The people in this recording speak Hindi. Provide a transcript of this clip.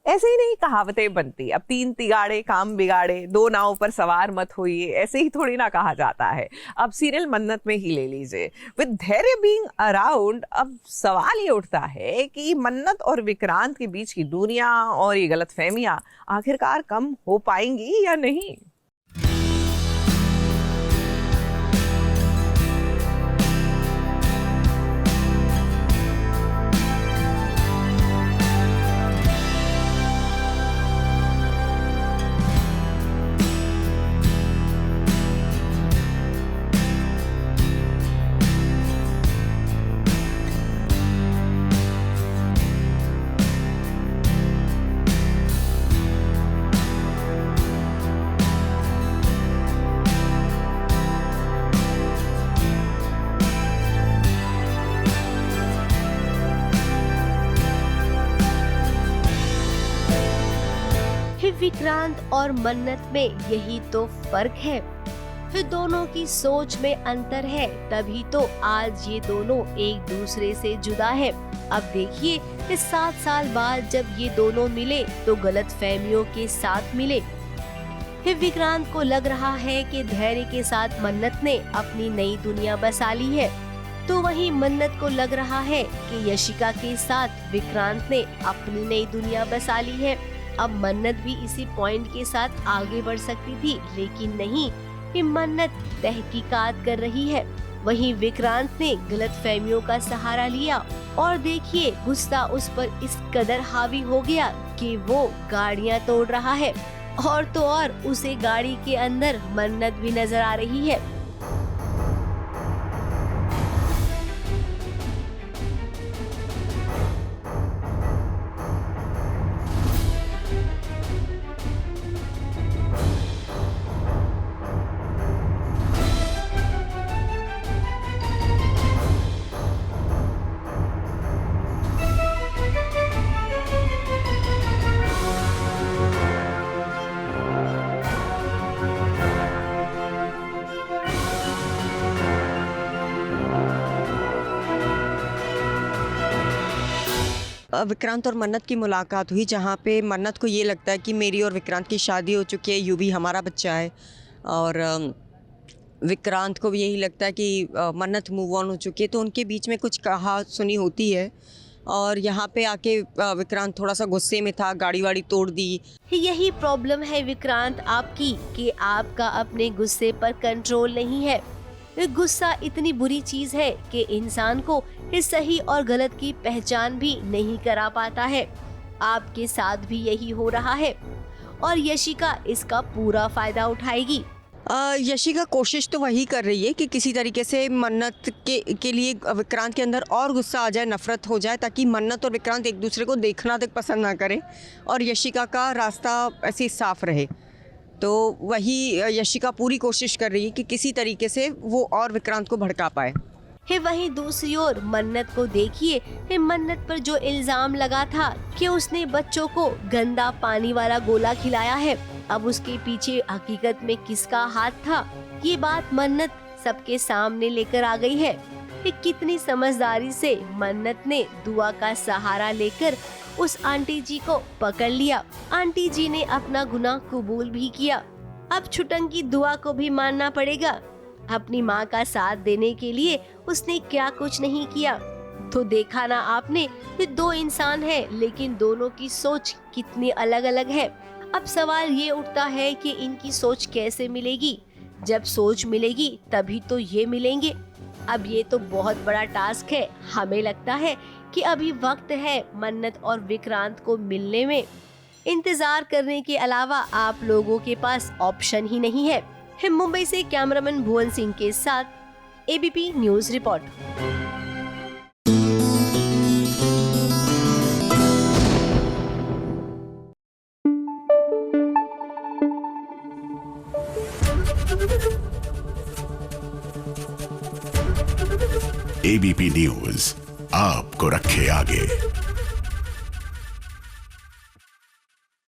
ऐसे ही नहीं कहावतें बनती। अब 3 तिगाड़े काम बिगाड़े, 2 नाव पर सवार मत होइए, ऐसे ही थोड़ी ना कहा जाता है। अब सीरियल मन्नत में ही ले लीजिए, विद धैर्य बीइंग अराउंड। अब सवाल ये उठता है कि मन्नत और विक्रांत के बीच की दूरियां और ये गलतफहमियां आखिरकार कम हो पाएंगी या नहीं। विक्रांत और मन्नत में यही तो फर्क है, फिर दोनों की सोच में अंतर है, तभी तो आज ये दोनों एक दूसरे से जुदा है। अब देखिए इस 7 साल बाद जब ये दोनों मिले तो गलतफहमियों के साथ मिले। फिर विक्रांत को लग रहा है कि धैर्य के साथ मन्नत ने अपनी नई दुनिया बसा ली है, तो वहीं मन्नत को लग रहा है कि यशिका के साथ विक्रांत ने अपनी नई दुनिया बसा ली है। अब मन्नत भी इसी पॉइंट के साथ आगे बढ़ सकती थी, लेकिन नहीं, कि मन्नत तहकीकात कर रही है। वहीं विक्रांत ने गलतफहमियों का सहारा लिया और देखिए गुस्सा उस पर इस कदर हावी हो गया कि वो गाड़ियां तोड़ रहा है। और तो और उसे गाड़ी के अंदर मन्नत भी नजर आ रही है। विक्रांत और मन्नत की मुलाकात हुई, जहाँ पे मन्नत को ये लगता है कि मेरी और विक्रांत की शादी हो चुकी है, यूँ भी हमारा बच्चा है, और विक्रांत को भी यही लगता है कि मन्नत मूव ऑन हो चुकी है। तो उनके बीच में कुछ कहा सुनी होती है और यहाँ पे आके विक्रांत थोड़ा सा गुस्से में था, गाड़ी वाड़ी तोड़ दी। यही प्रॉब्लम है विक्रांत आपकी कि आपका अपने गुस्से पर कंट्रोल नहीं है। गुस्सा इतनी बुरी चीज है कि इंसान को इस सही और गलत की पहचान भी नहीं करा पाता है। आपके साथ भी यही हो रहा है और यशिका इसका पूरा फायदा उठाएगी। यशिका कोशिश तो वही कर रही है कि किसी तरीके से मन्नत के लिए विक्रांत के अंदर और गुस्सा आ जाए, नफरत हो जाए, ताकि मन्नत और विक्रांत एक दूसरे को देखना तक पसंद ना करें और यशिका का रास्ता ऐसे साफ रहे। तो वही यशिका पूरी कोशिश कर रही है कि किसी तरीके से वो और विक्रांत को भड़का पाए। वहीं दूसरी ओर मन्नत को देखिए, मन्नत पर जो इल्जाम लगा था कि उसने बच्चों को गंदा पानी वाला गोला खिलाया है, अब उसके पीछे हकीकत में किसका हाथ था, ये बात मन्नत सबके सामने लेकर आ गई है। कितनी समझदारी से मन्नत ने दुआ का सहारा लेकर उस आंटी जी को पकड़ लिया। आंटी जी ने अपना गुनाह कबूल भी किया। अब छुटन की दुआ को भी मानना पड़ेगा। अपनी माँ का साथ देने के लिए उसने क्या कुछ नहीं किया। तो देखा ना आपने, ये 2 इंसान हैं, लेकिन दोनों की सोच कितनी अलग अलग है। अब सवाल ये उठता है कि इनकी सोच कैसे मिलेगी। जब सोच मिलेगी तभी तो ये मिलेंगे। अब ये तो बहुत बड़ा टास्क है। हमें लगता है कि अभी वक्त है मन्नत और विक्रांत को मिलने में। इंतजार करने के अलावा आप लोगों के पास ऑप्शन ही नहीं है। मुंबई से कैमरामैन भुवन सिंह के साथ ABP news report. ABP news आपको रखे आगे।